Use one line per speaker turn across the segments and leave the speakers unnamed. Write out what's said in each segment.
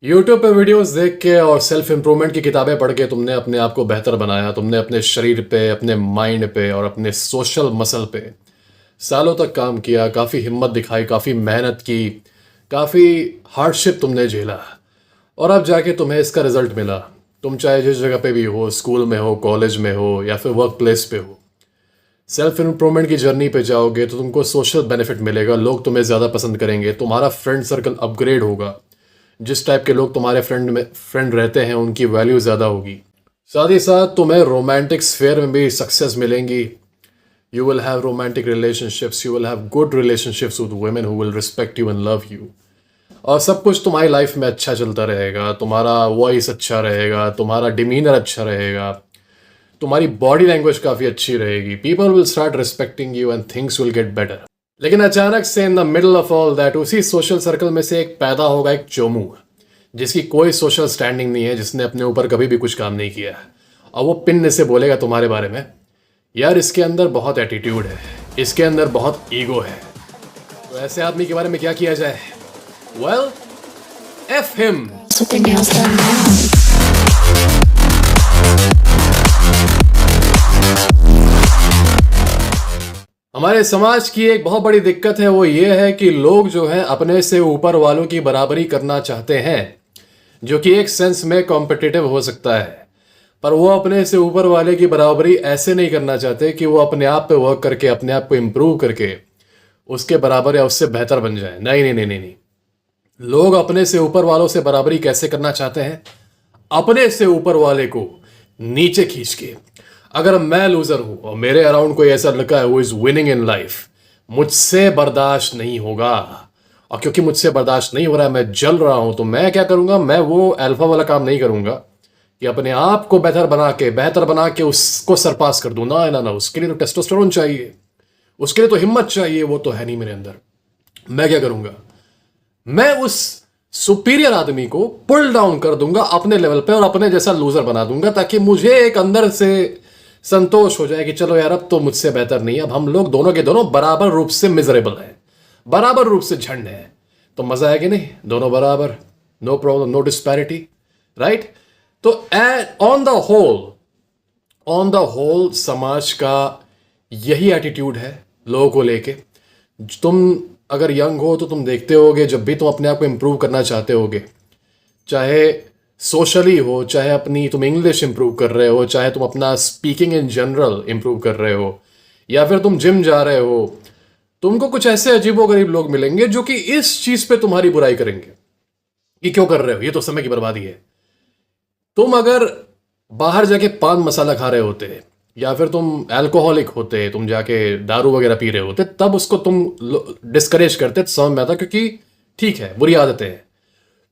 YouTube पे videos देख के और सेल्फ इम्प्रूवमेंट की किताबें पढ़ के तुमने अपने आप को बेहतर बनाया। तुमने अपने शरीर पे, अपने माइंड पे और अपने सोशल मसल पे सालों तक काम किया, काफ़ी हिम्मत दिखाई, काफ़ी मेहनत की, काफ़ी हार्डशिप तुमने झेला और अब जाके तुम्हें इसका रिजल्ट मिला। तुम चाहे जिस जगह पे भी हो, स्कूल में हो, कॉलेज में हो या फिर वर्क प्लेस पे हो, सेल्फ इम्प्रूवमेंट की जर्नी पे जाओगे तो तुमको सोशल बेनिफिट मिलेगा। लोग तुम्हें ज़्यादा पसंद करेंगे, तुम्हारा फ्रेंड सर्कल अपग्रेड होगा। जिस टाइप के लोग तुम्हारे फ्रेंड रहते हैं उनकी वैल्यू ज़्यादा होगी। साथ ही साथ तुम्हें रोमांटिक स्फेयर में भी सक्सेस मिलेंगी। You will have romantic relationships, you will have good relationships with women who will respect you and love you. और सब कुछ तुम्हारी लाइफ में अच्छा चलता रहेगा। तुम्हारा वॉइस अच्छा रहेगा, तुम्हारा डिमीनर अच्छा रहेगा, तुम्हारी बॉडी लैंग्वेज काफ़ी अच्छी रहेगी। People will start respecting you and things will get better. लेकिन अचानक से in the middle of all that उसी सोशल सर्कल में से एक पैदा होगा एक चोमू, जिसकी कोई सोशल स्टैंडिंग नहीं है, जिसने अपने ऊपर कभी भी कुछ काम नहीं किया, और वो पिन से बोलेगा तुम्हारे बारे में, यार इसके अंदर बहुत एटीट्यूड है, इसके अंदर बहुत ईगो है। तो ऐसे आदमी के बारे में क्या किया जाए? Well, F him. हमारे समाज की एक बहुत बड़ी दिक्कत है, वो ये है कि लोग जो है अपने से ऊपर वालों की बराबरी करना चाहते हैं, जो कि एक सेंस में कॉम्पिटिटिव हो सकता है। पर वो अपने से ऊपर वाले की बराबरी ऐसे नहीं करना चाहते कि वो अपने आप पे वर्क करके, अपने आप को इम्प्रूव करके उसके बराबर या उससे बेहतर बन जाए। नहीं नहीं नहीं नहीं नहीं। लोग अपने से ऊपर वालों से बराबरी कैसे करना चाहते हैं? अपने से ऊपर वाले को नीचे खींच के। अगर मैं लूजर हूं और मेरे अराउंड कोई ऐसा लड़का है वो इज विनिंग इन लाइफ, मुझसे बर्दाश्त नहीं होगा। और क्योंकि मुझसे बर्दाश्त नहीं हो रहा है, मैं जल रहा हूं, तो मैं क्या करूंगा? मैं वो अल्फा वाला काम नहीं करूंगा कि अपने आप को बेहतर बना के उसको सरपास कर दूं। ना ना ना, उसके लिए तो टेस्टोस्टेरोन चाहिए, उसके लिए तो हिम्मत चाहिए, वो तो है नहीं मेरे अंदर। मैं क्या करूंगा? मैं उस सुपीरियर आदमी को पुल डाउन कर दूंगा अपने लेवल पे और अपने जैसा लूजर बना दूंगा, ताकि मुझे एक अंदर से संतोष हो जाए कि चलो यार, अब तो मुझसे बेहतर नहीं है, अब हम लोग दोनों के दोनों बराबर रूप से मिजरेबल हैं, बराबर रूप से झंड है। तो मजा है कि नहीं? दोनों बराबर, no problem, no disparity, right? तो ऑन द होल समाज का यही एटीट्यूड है लोगों को लेके। तुम अगर यंग हो तो तुम देखते होगे, जब भी तुम अपने आप को इम्प्रूव करना चाहते होगे, चाहे सोशली हो, चाहे अपनी तुम इंग्लिश इंप्रूव कर रहे हो, चाहे तुम अपना स्पीकिंग इन जनरल इंप्रूव कर रहे हो, या फिर तुम जिम जा रहे हो, तुमको कुछ ऐसे अजीबोगरीब लोग मिलेंगे जो कि इस चीज पे तुम्हारी बुराई करेंगे कि क्यों कर रहे हो, ये तो समय की बर्बादी है। तुम अगर बाहर जाके पान मसाला खा रहे होते या फिर तुम अल्कोहलिक होते, तुम जाके दारू वगैरह पी रहे होते, तब उसको तुम डिस्करेज करते, तो समझ में आता, क्योंकि ठीक है, बुरी आदतें हैं।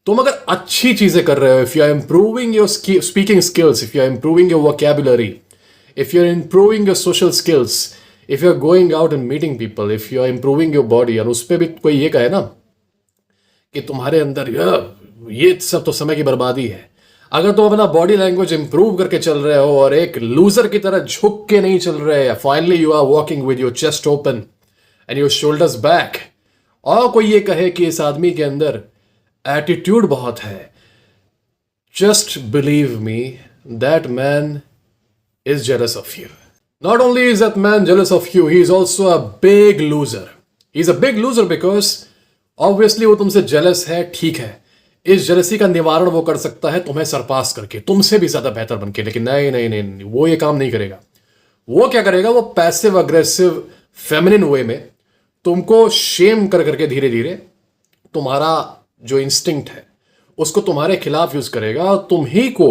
तुम अगर अच्छी चीजें कर रहे हो, if you are improving your speaking skills, if you are improving your vocabulary, if you are improving your social skills, if you are going out and meeting people, if you are improving your body, और उस पर भी कोई ये कहे ना कि तुम्हारे अंदर ये सब तो समय की बर्बादी है। अगर तुम अपना बॉडी लैंग्वेज इंप्रूव करके चल रहे हो और एक लूजर की तरह झुक के नहीं चल रहे, finally you are walking with your chest open and your shoulders back, और कोई ये कहे कि इस आदमी के अंदर एटीट्यूड बहुत है, just believe me, that man is jealous of you. Not only is that man jealous of you, he is also a big loser. He is a big loser because obviously वो तुमसे jealous है, ठीक है। इस jealousy का निवारण वो कर सकता है तुम्हें सरपास करके, तुमसे भी ज्यादा बेहतर बनके, लेकिन नहीं नहीं नहीं नहीं, वो ये काम नहीं करेगा। वो क्या करेगा? वो पैसिव अग्रेसिव फेमिनिन वे में तुमको शेम कर करके धीरे धीरे तुम्हारा जो इंस्टिंक्ट है उसको तुम्हारे खिलाफ यूज करेगा और तुम ही को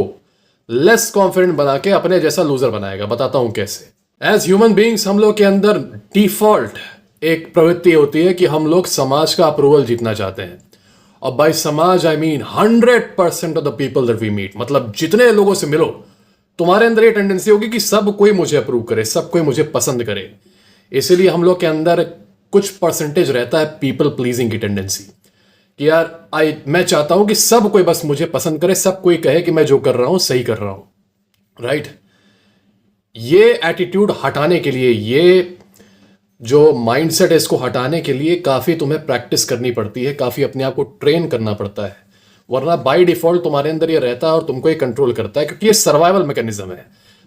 लेस कॉन्फिडेंट बना के अपने जैसा लूजर बनाएगा। बताता हूं कैसे। एज ह्यूमन बींग्स हम लोग के अंदर डिफॉल्ट एक प्रवृत्ति होती है कि हम लोग समाज का अप्रूवल जीतना चाहते हैं। और बाय समाज I mean 100% of the people that we meet, मतलब जितने लोगों से मिलो, तुम्हारे अंदर ये टेंडेंसी होगी कि सब कोई मुझे अप्रूव करे, सब कोई मुझे पसंद करे। इसीलिए हम लोग के अंदर कुछ परसेंटेज रहता है पीपल प्लीजिंग की टेंडेंसी, कि यार मैं चाहता हूं कि सब कोई बस मुझे पसंद करे, सब कोई कहे कि मैं जो कर रहा हूं सही कर रहा हूं, राइट? ये एटीट्यूड हटाने के लिए, ये जो माइंडसेट है, इसको हटाने के लिए काफ़ी तुम्हें प्रैक्टिस करनी पड़ती है, काफ़ी अपने आप को ट्रेन करना पड़ता है। वरना बाय डिफॉल्ट तुम्हारे अंदर ये रहता है और तुमको ये कंट्रोल करता है, क्योंकि ये सर्वाइवल मैकेनिज्म है।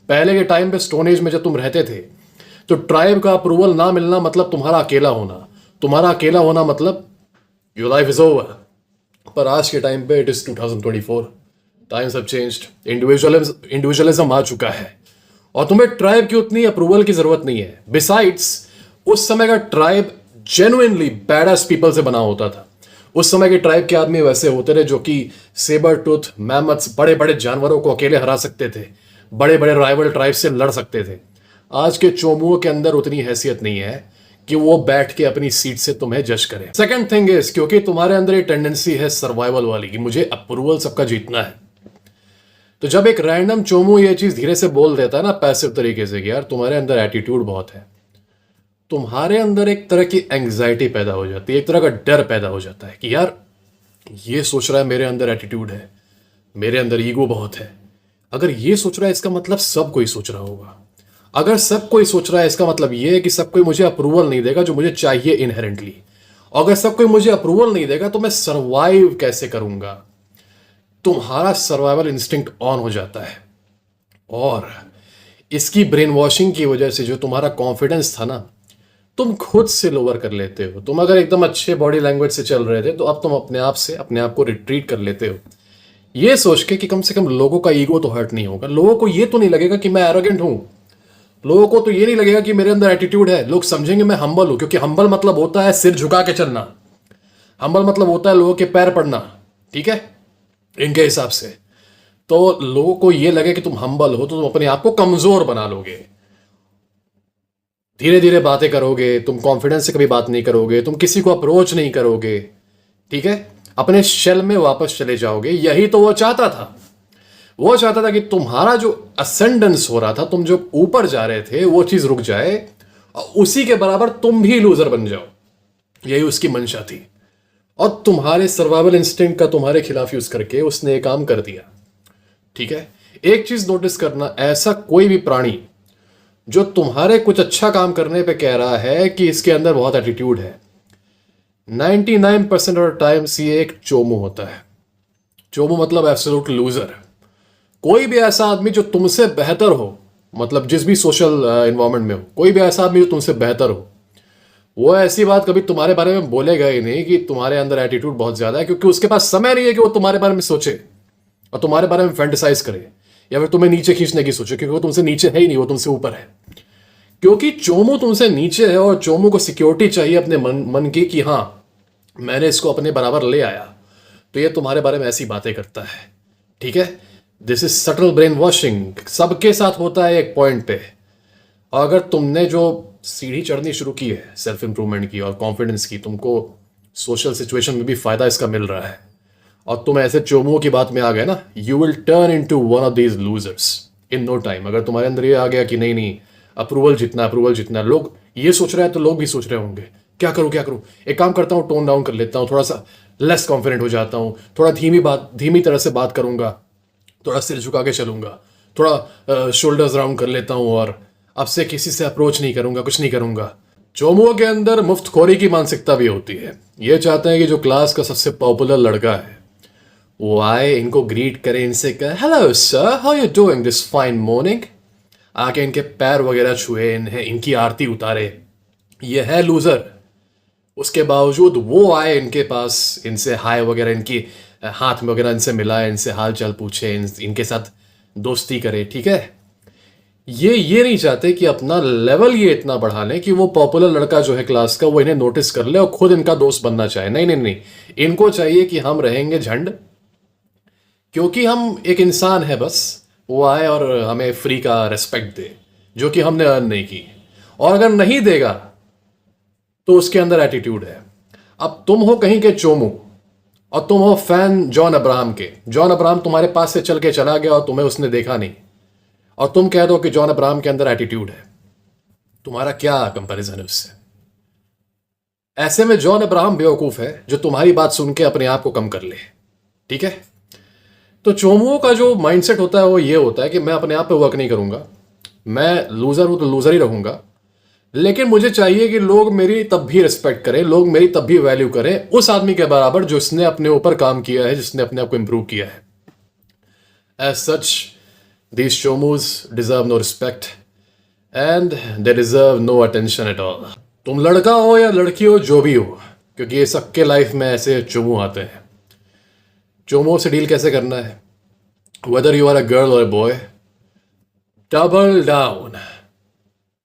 पहले के टाइम पे स्टोन एज में जब तुम रहते थे तो ट्राइब का अप्रूवल ना मिलना मतलब तुम्हारा अकेला होना, तुम्हारा अकेला होना मतलब योर लाइफ इज ओवर। पर आज के टाइम पे it is 2024, times have changed, individualism आ चुका है और तुम्हें ट्राइब की उतनी अप्रूवल की जरूरत नहीं है। बिसाइड्स उस समय का ट्राइब जेन्युइनली बैडएस पीपल से बना होता था। उस समय के ट्राइब के आदमी वैसे होते थे जो कि सेबर टूथ मैमथ्स, बड़े बड़े जानवरों को अकेले हरा सकते थे, बड़े बड़े राइवल ट्राइब से लड़ सकते थे। आज के चोमुओं के अंदर उतनी हैसियत नहीं है कि वो बैठ के अपनी सीट से तुम्हें जज करे। सेकंड थिंग इज, क्योंकि तुम्हारे अंदर ये टेंडेंसी है सर्वाइवल वाली कि मुझे अप्रूवल सबका जीतना है, तो जब एक रैंडम चोमू ये चीज धीरे से बोल देता है ना पैसिव तरीके से कि यार तुम्हारे अंदर एटीट्यूड बहुत है, तुम्हारे अंदर एक तरह की एंग्जाइटी पैदा हो जाती है, एक तरह का डर पैदा हो जाता है कि यार ये सोच रहा है मेरे अंदर एटीट्यूड है, मेरे अंदर ईगो बहुत है। अगर ये सोच रहा है इसका मतलब सब कोई सोच रहा होगा, अगर सब कोई सोच रहा है इसका मतलब ये है कि सब कोई मुझे अप्रूवल नहीं देगा जो मुझे चाहिए इनहेरेंटली, अगर सब कोई मुझे अप्रूवल नहीं देगा तो मैं सर्वाइव कैसे करूंगा। तुम्हारा सर्वाइवल इंस्टिंक्ट ऑन हो जाता है और इसकी ब्रेन वॉशिंग की वजह से जो तुम्हारा कॉन्फिडेंस था ना, तुम खुद से लोअर कर लेते हो। तुम अगर एकदम अच्छे बॉडी लैंग्वेज से चल रहे थे तो अब तुम अपने आप से अपने आप को रिट्रीट कर लेते हो, ये सोच के कि कम से कम लोगों का ईगो तो हर्ट नहीं होगा, लोगों को ये तो नहीं लगेगा कि मैं एरोगेंट हूं, लोगों को तो ये नहीं लगेगा कि मेरे अंदर एटीट्यूड है, लोग समझेंगे मैं हम्बल हूं। क्योंकि हम्बल मतलब होता है सिर झुका के चलना, हम्बल मतलब होता है लोगों के पैर पड़ना, ठीक है, इनके हिसाब से। तो लोगों को ये लगे कि तुम हम्बल हो तो तुम अपने आप को कमजोर बना लोगे, धीरे धीरे बातें करोगे, तुम कॉन्फिडेंस से कभी बात नहीं करोगे, तुम किसी को अप्रोच नहीं करोगे, ठीक है, अपने शेल में वापस चले जाओगे। यही तो वो चाहता था, वो चाहता था कि तुम्हारा जो असेंडेंस हो रहा था, तुम जो ऊपर जा रहे थे, वो चीज रुक जाए और उसी के बराबर तुम भी लूजर बन जाओ। यही उसकी मंशा थी और तुम्हारे सर्वाइवल इंस्टिंक्ट का तुम्हारे खिलाफ यूज करके उसने ये काम कर दिया, ठीक है। एक चीज नोटिस करना, ऐसा कोई भी प्राणी जो तुम्हारे कुछ अच्छा काम करने पे कह रहा है कि इसके अंदर बहुत एटीट्यूड है, 99% ऑफ टाइम्स ये एक चोमू होता है। चोमू मतलब एब्सोल्यूट लूजर। कोई भी ऐसा आदमी जो तुमसे बेहतर हो, मतलब जिस भी सोशल एनवायरनमेंट में हो, कोई भी ऐसा आदमी जो तुमसे बेहतर हो, वो ऐसी बात कभी तुम्हारे बारे में बोलेगा ही नहीं कि तुम्हारे अंदर एटीट्यूड बहुत ज्यादा है, क्योंकि उसके पास समय नहीं है कि वो तुम्हारे बारे में सोचे और तुम्हारे बारे में फैंटेसाइज करे या फिर तुम्हें नीचे खींचने की सोचे, क्योंकि वो तुमसे नीचे है ही नहीं, वो तुमसे ऊपर है। क्योंकि चोमू तुमसे नीचे है और चोमू को सिक्योरिटी चाहिए अपने मन की कि हाँ मैंने इसको अपने बराबर ले आया, तो ये तुम्हारे बारे में ऐसी बातें करता है, ठीक है। This is subtle brain washing, सबके साथ होता है एक पॉइंट पे। और अगर तुमने जो सीढ़ी चढ़नी शुरू की है सेल्फ इंप्रूवमेंट की और कॉन्फिडेंस की, तुमको सोशल सिचुएशन में भी फायदा इसका मिल रहा है और तुम ऐसे चोमुओं की बात में आ गए ना, you will turn into one of these losers in no time. अगर तुम्हारे अंदर ये आ गया कि नहीं नहीं अप्रूवल जितना, लोग ये सोच रहे हैं तो लोग भी सोच रहे होंगे, क्या करूं, एक काम करता हूं, टोन डाउन कर लेता हूं, थोड़ा सा लेस कॉन्फिडेंट हो जाता हूं, थोड़ा धीमी तरह से बात करूंगा, थोड़ा सिर झुका के चलूंगा, थोड़ा शोल्डर्स राउंड कर लेता हूं और अब से किसी से अप्रोच नहीं करूंगा, कुछ नहीं करूंगा। चोमुओं के अंदर मुफ्तखोरी की मानसिकता भी होती है। ये चाहते हैं कि जो क्लास का सबसे पॉपुलर लड़का है वो आए, इनको ग्रीट करे, इनसे कहे hello sir, how you doing this fine morning, आके इनके पैर वगैरह छुए, इनकी आरती उतारे। ये है लूजर। उसके बावजूद वो आए इनके पास, इनसे हाय वगैरह, इनकी हाथ में वगैरह इनसे मिलाए, इनसे हाल चाल पूछे, इनके साथ दोस्ती करे, ठीक है। ये नहीं चाहते कि अपना लेवल ये इतना बढ़ा लें कि वो पॉपुलर लड़का जो है क्लास का वो इन्हें नोटिस कर ले और खुद इनका दोस्त बनना चाहे। नहीं, इनको चाहिए कि हम रहेंगे झंड, क्योंकि हम एक इंसान है बस, वो आए और हमें फ्री का रेस्पेक्ट दे जो कि हमने अर्न नहीं की, और अगर नहीं देगा तो उसके अंदर एटीट्यूड है। अब तुम हो कहीं के चोमू और तुम हो फैन जॉन अब्राहम के। जॉन अब्राहम तुम्हारे पास से चल के चला गया और तुम्हें उसने देखा नहीं, और तुम कह दो कि जॉन अब्राहम के अंदर एटीट्यूड है। तुम्हारा क्या कंपैरिजन है उससे? ऐसे में जॉन अब्राहम बेवकूफ है जो तुम्हारी बात सुन के अपने आप को कम कर ले, ठीक है। तो चोमुओं का जो माइंडसेट होता है वो ये होता है कि मैं अपने आप पे वर्क नहीं करूंगा, मैं लूजर हूं तो लूजर ही रहूंगा, लेकिन मुझे चाहिए कि लोग मेरी तब भी रिस्पेक्ट करें, लोग मेरी तब भी वैल्यू करें उस आदमी के बराबर जिसने अपने ऊपर काम किया है, जिसने अपने आप को इंप्रूव किया है. एज सच दीज चोमूज deserve no respect and they deserve no attention at all. तुम लड़का हो या लड़की हो, जो भी हो, क्योंकि ये सबके लाइफ में ऐसे चोमू आते हैं. चोमू से डील कैसे करना है, whether you are a girl और a boy, double down.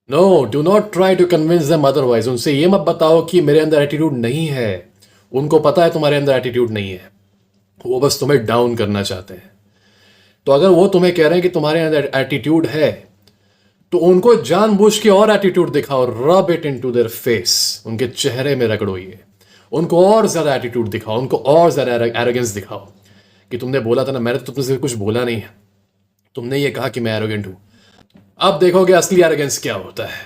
No, do not try to convince them otherwise. उनसे ये मत बताओ कि मेरे अंदर एटीट्यूड नहीं है. उनको पता है तुम्हारे अंदर एटीट्यूड नहीं है, वो बस तुम्हें डाउन करना चाहते हैं. तो अगर वो तुम्हें कह रहे हैं कि तुम्हारे अंदर एटीट्यूड है, तो उनको जानबूझ के और एटीट्यूड दिखाओ. Rub it into their face, उनके चेहरे में रगड़ो ये. उनको और ज्यादा एटीट्यूड दिखाओ, उनको और ज्यादा एरोगेंस दिखाओ कि तुमने बोला था ना, मैंने तो तुमसे कुछ बोला नहीं है, तुमने ये कहा कि मैं एरोगेंट हूं. अब देखोगे असली एरोगेंस क्या होता है.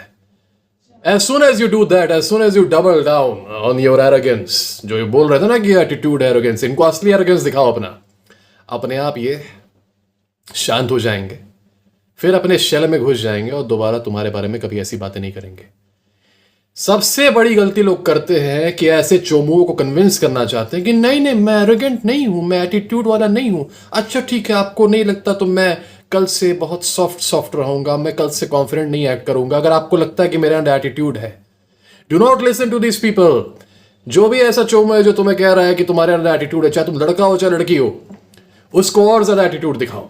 As soon as you do that, as soon as you double down on your arrogance, जो ये बोल रहे थे ना कि एटीट्यूड एरोगेंस, इनको असली एरोगेंस दिखाओ अपना, अपने आप ये शांत हो जाएंगे, फिर अपने शेल में घुस जाएंगे और दोबारा तुम्हारे बारे में कभी ऐसी बातें नहीं करेंगे. सबसे बड़ी गलती लोग करते हैं कि ऐसे चोमुओं को कन्विंस करना चाहते हैं कि नहीं नहीं, मैं एरोगेंट नहीं हूं, मैं एटीट्यूड वाला नहीं हूं. अच्छा ठीक है, आपको नहीं लगता तो मैं कल से बहुत सॉफ्ट रहूंगा, मैं कल से कॉन्फिडेंट नहीं एक्ट करूंगा अगर आपको लगता है कि मेरे अंदर एटीट्यूड है. Do not listen to these people. जो भी ऐसा चोमू है जो तुम्हें कह रहा है कि तुम्हारे अंदर एटीट्यूड है, चाहे तुम लड़का हो चाहे लड़की हो, उसको और ज्यादा एटीट्यूड दिखाओ,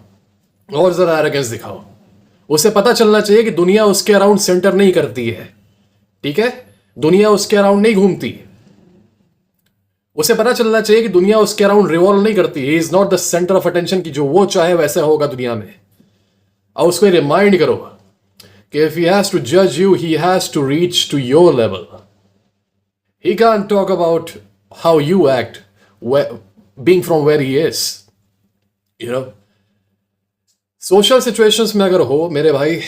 और ज्यादा एरोगेंस दिखाओ. उसे पता चलना चाहिए कि दुनिया उसके अराउंड सेंटर नहीं करती है. ठीक है, दुनिया उसके अराउंड नहीं घूमती. उसे पता चलना चाहिए कि दुनिया उसके अराउंड रिवॉल्व नहीं करती. He is not the centre of attention की जो वो चाहे वैसा होगा दुनिया में. और उसको रिमाइंड करो कि इफ ही हैज टू जज you, he has to reach to your level. He can talk about how you act being from where he is. You know, social situations में अगर हो मेरे भाई,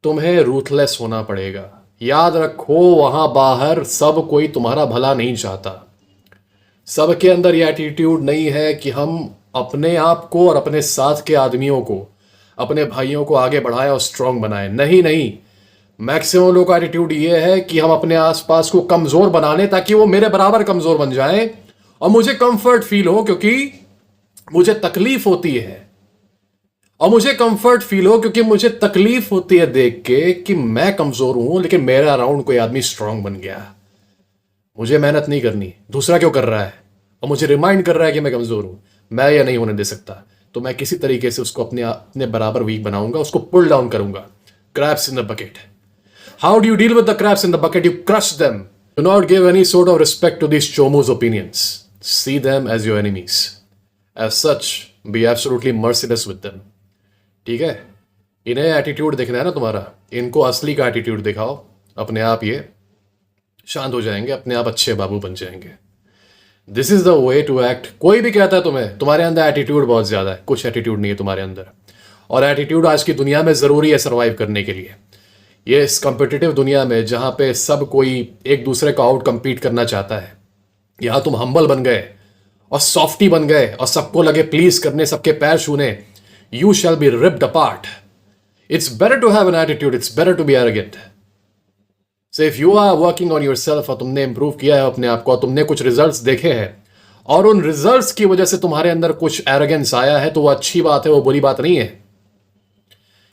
तुम्हें रूथलेस होना पड़ेगा. याद रखो, वहां बाहर सब कोई तुम्हारा भला नहीं चाहता. सबके अंदर यह एटीट्यूड नहीं है कि हम अपने आप को और अपने साथ के आदमियों को, अपने भाइयों को आगे बढ़ाएं और स्ट्रांग बनाएं. नहीं नहीं, मैक्सिमम लोगों का एटीट्यूड ये है कि हम अपने आसपास को कमजोर बना लें ताकि वो मेरे बराबर कमजोर बन जाएं और मुझे कंफर्ट फील हो, क्योंकि मुझे तकलीफ होती है. और मुझे कंफर्ट फील हो क्योंकि मुझे तकलीफ होती है देख के कि मैं कमजोर हूं लेकिन मेरे अराउंड कोई आदमी स्ट्रांग बन गया. मुझे मेहनत नहीं करनी, दूसरा क्यों कर रहा है, और मुझे रिमाइंड कर रहा है कि मैं कमजोर हूं. मैं यह नहीं होने दे सकता. तो मैं किसी तरीके से उसको अपने बराबर वीक बनाऊंगा, उसको पुल डाउन करूंगा. Crabs in the bucket. How do you deal with the crabs in the bucket? You crush them. Do not give any sort of respect to this चोमूज opinions. See them as your enemies. As such be absolutely merciless with them. ठीक है, इन्हें attitude दिखना है ना तुम्हारा, इनको असली का एटीट्यूड दिखाओ, अपने आप ये शांत हो जाएंगे, अपने आप अच्छे बाबू बन जाएंगे. This is the way to act. कोई भी कहता है तुम्हें तुम्हारे अंदर एटीट्यूड बहुत ज्यादा है, कुछ एटीट्यूड नहीं है तुम्हारे अंदर. और एटीट्यूड आज की दुनिया में जरूरी है सर्वाइव करने के लिए. ये इस कॉम्पिटिटिव दुनिया में जहां पे सब कोई एक दूसरे को आउट कम्पीट करना चाहता है, यहां तुम हम्बल बन गए और सॉफ्टी बन गए और सबको लगे प्लीज करने, सबके पैर छूने, you shall be ripped apart. It's better to have an attitude. It's better to be arrogant. So if you are working on yourself और तुमने improve किया है अपने आप को और तुमने कुछ results देखे हैं और उन results की वजह से तुम्हारे अंदर कुछ arrogance आया है, तो वो अच्छी बात है, वो बुरी बात नहीं है.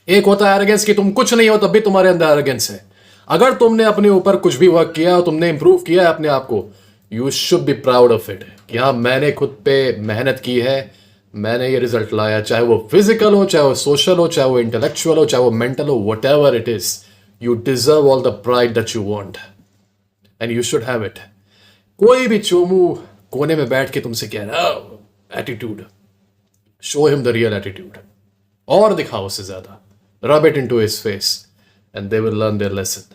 एक होता है arrogance कि तुम कुछ नहीं हो तब भी तुम्हारे अंदर arrogance है. अगर तुमने अपने ऊपर कुछ भी वर्क किया और तुमने improve किया है अपने आप को, you should be proud of it. कि हाँ, मैंने खुद पे मेहनत की है, मैंने ये रिजल्ट लाया. चाहे वो फिजिकल हो, चाहे वो सोशल हो, चाहे वो इंटेलेक्चुअल हो, चाहे वो मेंटल हो, what ever it is, you deserve all the pride that you want and you should have it. कोई भी चोमू कोने में बैठ के तुमसे कह रहा है attitude, show him the real attitude, और दिखाओ उससे ज्यादा. Rub it into his face and they will learn their lesson.